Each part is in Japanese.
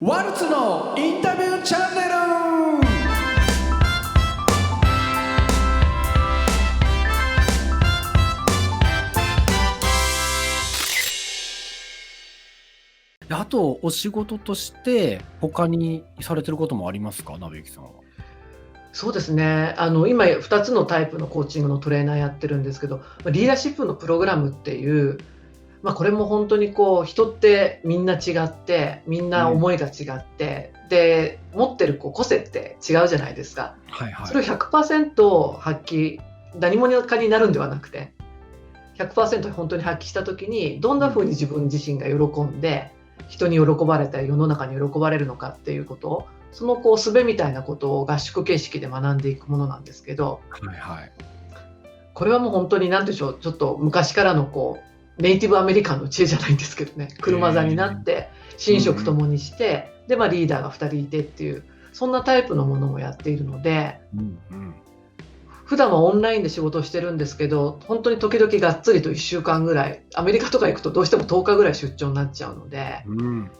ワルツのインタビューチャンネル。あとお仕事として他にされてることもありますか、なべゆきさんは。そうですね。今2つのタイプのコーチングのトレーナーやってるんですけど、リーダーシップのプログラムっていう、これも本当に人ってみんな違って、みんな思いが違って、で、持ってる個性って違うじゃないですか。はいはい。それを 100% 発揮、何者かになるんではなくて、100% 本当に発揮した時に、どんな風に自分自身が喜んで、人に喜ばれたり、世の中に喜ばれるのかっていうことを、その術みたいなことを合宿形式で学んでいくものなんですけど、はいはい。これはもう本当に何でしょう、ちょっと昔からのネイティブアメリカンの知恵じゃないんですけどね、車座になって寝食ともにして、でリーダーが2人いてっていう、そんなタイプのものもやっているので、普段はオンラインで仕事をしてるんですけど、本当に時々がっつりと1週間ぐらい、アメリカとか行くとどうしても10日ぐらい出張になっちゃうので、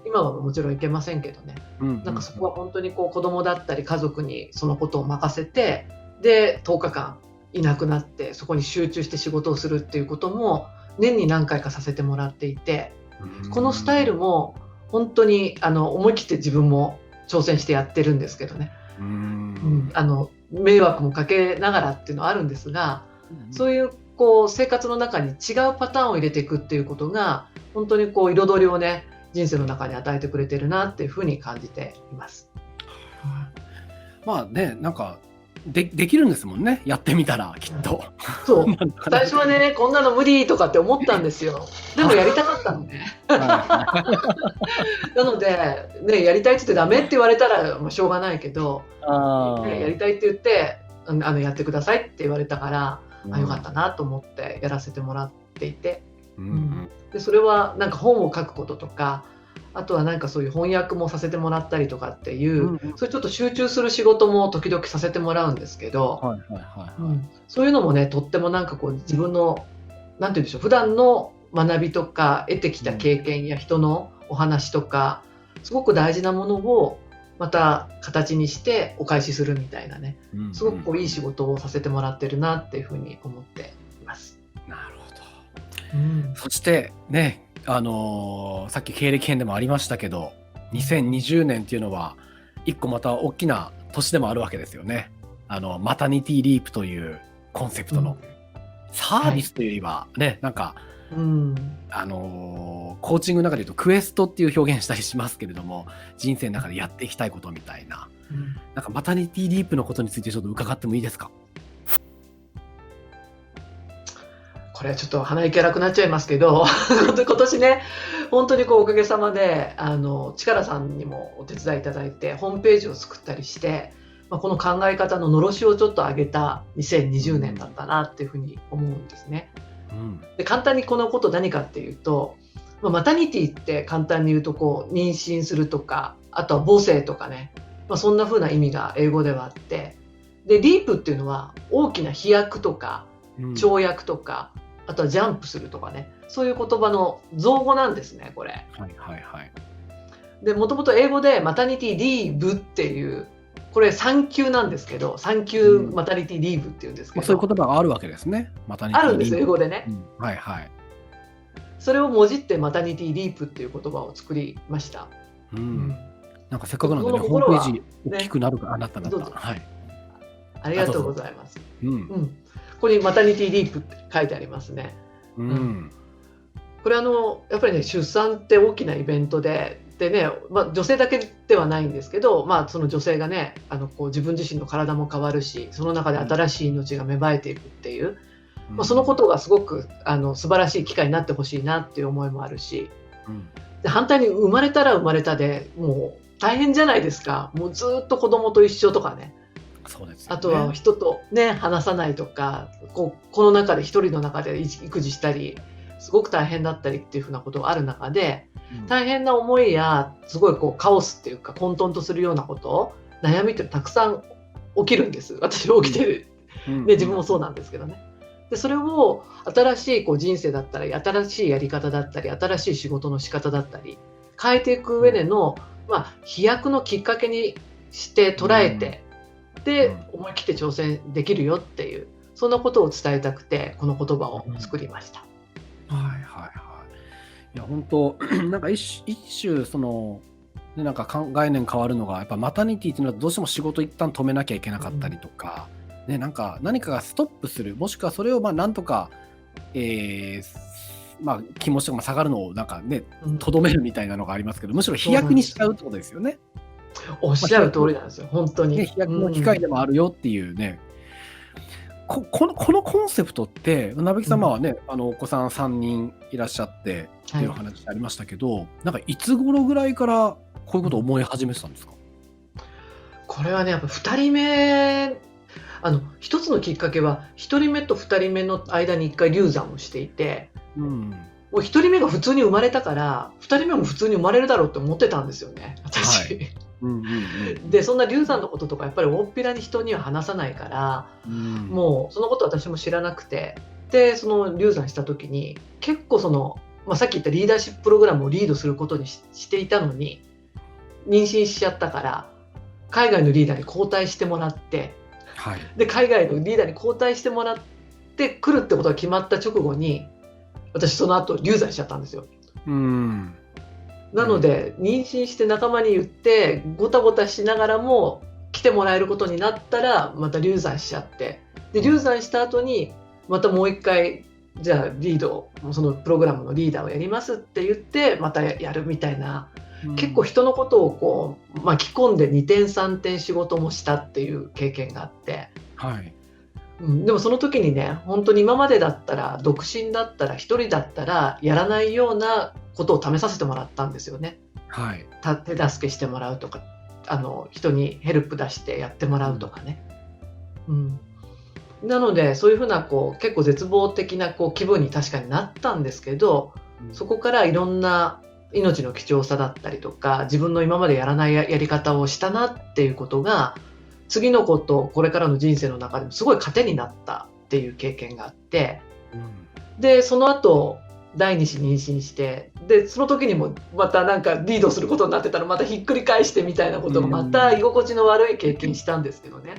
今はもちろん行けませんけどね、なんかそこは本当に子供だったり家族にそのことを任せて、で10日間いなくなってそこに集中して仕事をするっていうことも年に何回かさせてもらっていて、このスタイルも本当に思い切って自分も挑戦してやってるんですけどね、迷惑もかけながらっていうのはあるんですが、そういう生活の中に違うパターンを入れていくっていうことが本当に彩りをね、人生の中に与えてくれてるなっていうふうに感じています。まあね、なんかできるんですもんね、やってみたらきっと。そう最初はね、こんなの無理とかって思ったんですよ。でもやりたかったのね。なので、ね、やりたいって言ってダメって言われたらしょうがないけど、やりたいって言ってやってくださいって言われたから、よかったなと思ってやらせてもらっていて、でそれはなんか本を書くこととか、あとはなんかそういう翻訳もさせてもらったりとかっていう、そういうちょっと集中する仕事も時々させてもらうんですけど、そういうのもね、とってもなんか自分のなんて言うんでしょう、普段の学びとか得てきた経験や人のお話とか、すごく大事なものをまた形にしてお返しするみたいなね、すごくいい仕事をさせてもらってるなっていうふうに思っています。なるほど。そしてね、さっき経歴編でもありましたけど、2020年っていうのは一個また大きな年でもあるわけですよね。マタニティリープというコンセプトの、サービスというよりはね、なんか、コーチングの中で言うとクエストっていう表現したりしますけれども、人生の中でやっていきたいことみたいな、なんかマタニティリープのことについてちょっと伺ってもいいですか？これはちょっと鼻息荒くなっちゃいますけど今年ね、本当におかげさまで力さんにもお手伝いいただいてホームページを作ったりして、この考え方ののろしをちょっと上げた2020年だったなっていうふうに思うんですね。で簡単にこのこと何かっていうと、マタニティって簡単に言うと妊娠するとか、あとは母性とかね、そんな風な意味が英語ではあって、でリープっていうのは大きな飛躍とか跳躍とか、あとはジャンプするとかね、そういう言葉の造語なんですね、これ。でもともと英語でマタニティリーブっていう、これ産休なんですけど、産休マタニティリーブっていうんですけど、そういう言葉があるわけですね。マタニティあるんですよ、英語でね。それをもじってマタニティリープっていう言葉を作りました。なんかせっかくなのでね、ホームページ大きくなるかなったなった。ありがとうございます。ここにマタニティリープって書いてありますね。これやっぱりね、出産って大きなイベントでね、女性だけではないんですけど、その女性がね、自分自身の体も変わるし、その中で新しい命が芽生えていくっていう、そのことがすごく素晴らしい機会になってほしいなっていう思いもあるし、で反対に生まれたら生まれたでもう大変じゃないですか。もうずっと子供と一緒とかね。そうですよね。あとは人とね、話さないとか、この中で一人の中で育児したり、すごく大変だったりっていうふうなことがある中で、大変な思いやすごいカオスっていうか混沌とするようなこと、悩みってたくさん起きるんです。私起きてる、で自分もそうなんですけどね。でそれを新しい人生だったり、新しいやり方だったり、新しい仕事の仕方だったり変えていく上での飛躍のきっかけにして捉えて、で思い切って挑戦できるよっていう、そんなことを伝えたくてこの言葉を作りました。はいはいはい。いや本当なんか一種そのね、なんか概念変わるのがやっぱマタニティっていうのはどうしても仕事一旦止めなきゃいけなかったりとか、ね、なんか何かがストップする、もしくはそれをなんとか、気持ちが下がるのをなんかねとどめるみたいなのがありますけど、むしろ飛躍にしちゃうってことですよね。おっしゃる通りなんですよ、本当に。ね、飛躍の機会でもあるよっていうね、このコンセプトって鍋木様はね、お子さん3人いらっしゃってっていう話ありましたけど、なんかいつ頃ぐらいからこういうことを思い始めてたんですか？これはね、やっぱ2人目、一つのきっかけは1人目と2人目の間に1回流産をしていて、もう1人目が普通に生まれたから2人目も普通に生まれるだろうって思ってたんですよね、私。でそんな流産のこととかやっぱり大っぴらに人には話さないから、もうそのこと私も知らなくて、でその流産した時に結構さっき言ったリーダーシッププログラムをリードすることにしていたのに妊娠しちゃったから、海外のリーダーに交代してもらって、で海外のリーダーに交代してもらって来るってことが決まった直後に私その後流産しちゃったんですよ。なので妊娠して仲間に言ってごたごたしながらも来てもらえることになったらまた流産しちゃって、で流産した後にまたもう一回じゃあリード、そのプログラムのリーダーをやりますって言ってまたやるみたいな、結構人のことをこう巻き込んで2点3点仕事もしたっていう経験があって、でもその時にね、本当に今までだったら独身だったら一人だったらやらないようなことを試させてもらったんですよね。手助けしてもらうとか、人にヘルプ出してやってもらうとかね。なのでそういうふうな結構絶望的な気分に確かになったんですけど、そこからいろんな命の貴重さだったりとか、自分の今までやらないやり方をしたなっていうことが次のこと、これからの人生の中でもすごい糧になったっていう経験があって、でその後第2子妊娠して、でその時にもまたなんかリードすることになってたらまたひっくり返してみたいなことがまた居心地の悪い経験したんですけどね。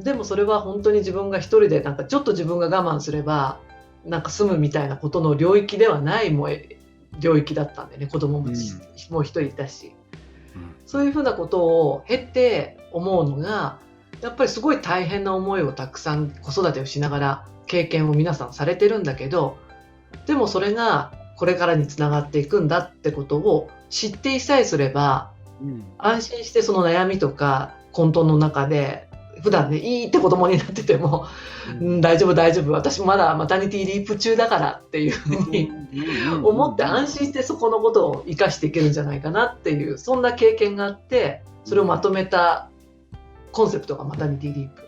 でもそれは本当に自分が一人でなんかちょっと自分が我慢すればなんか済むみたいなことの領域ではない領域だったんでね、子供ももう一人いたし、そういうふうなことを経て思うのが、やっぱりすごい大変な思いをたくさん子育てをしながら経験を皆さんされてるんだけど、でもそれがこれからにつながっていくんだってことを知っていさえすれば、安心してその悩みとか混沌の中で普段ね、いいって子供になってても、大丈夫大丈夫、私まだマタニティリープ中だからっていうふうに思って安心してそこのことを生かしていけるんじゃないかなっていう、そんな経験があって、それをまとめたコンセプトがマタニティリープ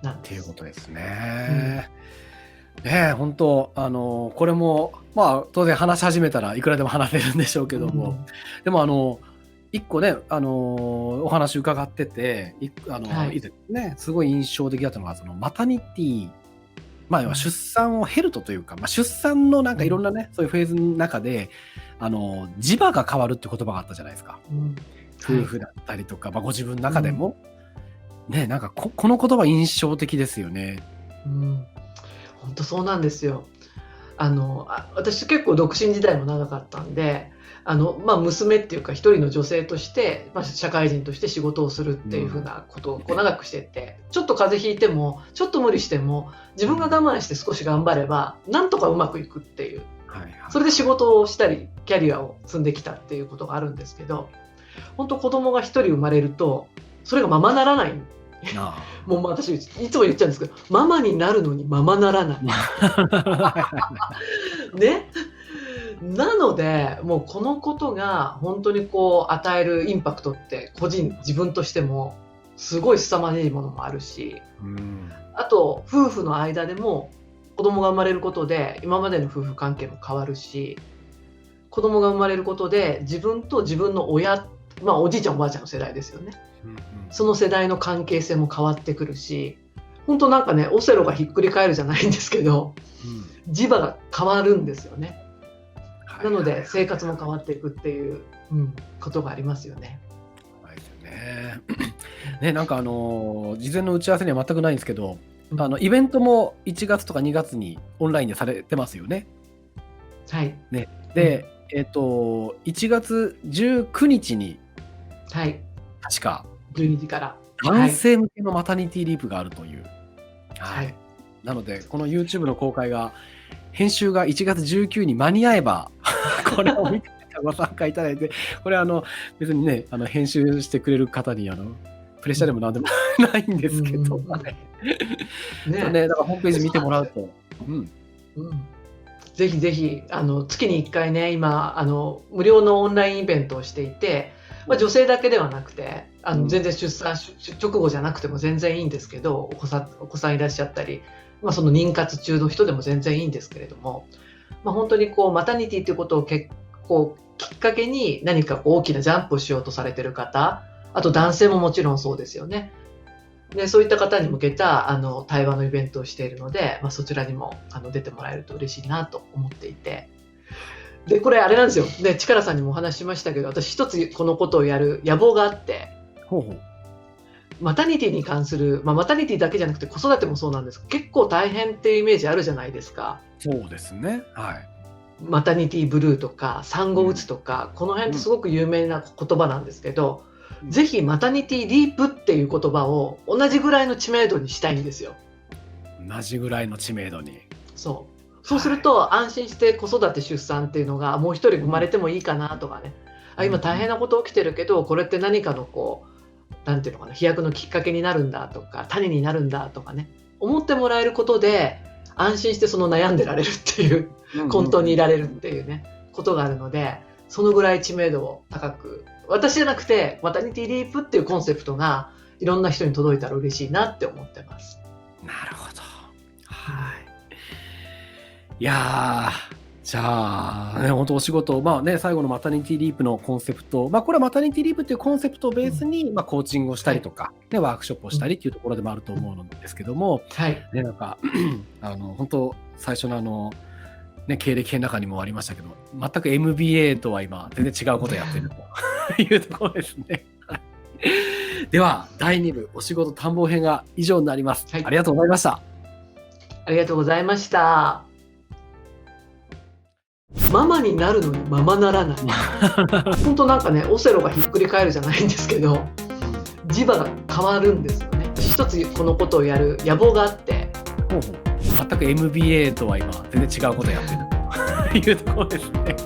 なんです。っていうことですね。本当これも当然話し始めたらいくらでも話せるんでしょうけども、でも一個ね、お話伺ってて、以前ね、すごい印象的だったのが、そのマタニティ、要は出産を経るというか、出産のなんかいろんなね、そういうフェーズの中で、磁場が変わるって言葉があったじゃないですか。夫婦だったりとか、ご自分の中でも、ね、なんかこの言葉印象的ですよね。本当そうなんですよ。私結構独身時代も長かったんで、娘っていうか一人の女性として、社会人として仕事をするっていうふうなことを長くしてて、ちょっと風邪ひいてもちょっと無理しても自分が我慢して少し頑張ればなんとかうまくいくっていう、それで仕事をしたりキャリアを積んできたっていうことがあるんですけど、本当子供が一人生まれるとそれがままならない。もう私いつも言っちゃうんですけど、ママになるのにままならないね。なのでもうこのことが本当に与えるインパクトって自分としてもすごい凄まじいものもあるし、あと夫婦の間でも子供が生まれることで今までの夫婦関係も変わるし、子供が生まれることで自分と自分の親、おじいちゃんおばあちゃんの世代ですよね、その世代の関係性も変わってくるし、本当なんかね、オセロがひっくり返るじゃないんですけど、磁場が変わるんですよね。なので生活も変わっていくっていうことがありますよね。はいですよね。ね、なんか事前の打ち合わせには全くないんですけど、イベントも1月とか2月にオンラインでされてますよね。はい。ね。で、1月19日にはい。確か12時から。男性向けのマタニティリープがあるという。はい。なので、この YouTube の公開が、編集が1月19に間に合えば、これを見てご参加いただいて、これ別にね、編集してくれる方にプレッシャーでもなんでもないんですけど、ね、だからホームページ見てもらうと。ぜひぜひ月に1回ね、今無料のオンラインイベントをしていて、女性だけではなくて全然出産直後じゃなくても全然いいんですけど、お子さんいらっしゃったり、その妊活中の人でも全然いいんですけれども、本当にマタニティということを結構きっかけに何か大きなジャンプをしようとされている方、あと男性ももちろんそうですよね。でそういった方に向けた対話のイベントをしているので、そちらにも出てもらえると嬉しいなと思っていて、でこれあれなんですよ、ね、力さんにもお話ししましたけど、私一つこのことをやる野望があって、マタニティに関する、マタニティだけじゃなくて子育てもそうなんですけど、結構大変っていうイメージあるじゃないですか。そうですね。はい。マタニティブルーとか産後うつとか、この辺ってすごく有名な言葉なんですけど、ぜひマタニティリープっていう言葉を同じぐらいの知名度にしたいんですよ。同じぐらいの知名度に。そうすると安心して子育て出産っていうのがもう一人生まれてもいいかなとかね、今大変なこと起きてるけど、これって何かのなんていうのかな、飛躍のきっかけになるんだとか、種になるんだとかね、思ってもらえることで安心して悩んでられるっていう、混沌にいられるっていうね、ことがあるので、そのぐらい知名度を高く、私じゃなくてマタニティリープっていうコンセプトがいろんな人に届いたら嬉しいなって思ってます。なるほど。はい。いやじゃあね、本当お仕事、最後のマタニティリープのコンセプト、これはマタニティリープっていうコンセプトをベースに、コーチングをしたりとか、ワークショップをしたりっていうところでもあると思うんですけども、なんか本当最初の経歴編の中にもありましたけど、全く MBA とは今全然違うことをやってるというところですね。では第2部お仕事探訪編が以上になります。ありがとうございました。ありがとうございました。ママになるのにママならない。本当なんかね、オセロがひっくり返るじゃないんですけど、磁場が変わるんですよね。一つこのことをやる野望があって、全く MBA とは今全然違うことをやってるというところですね。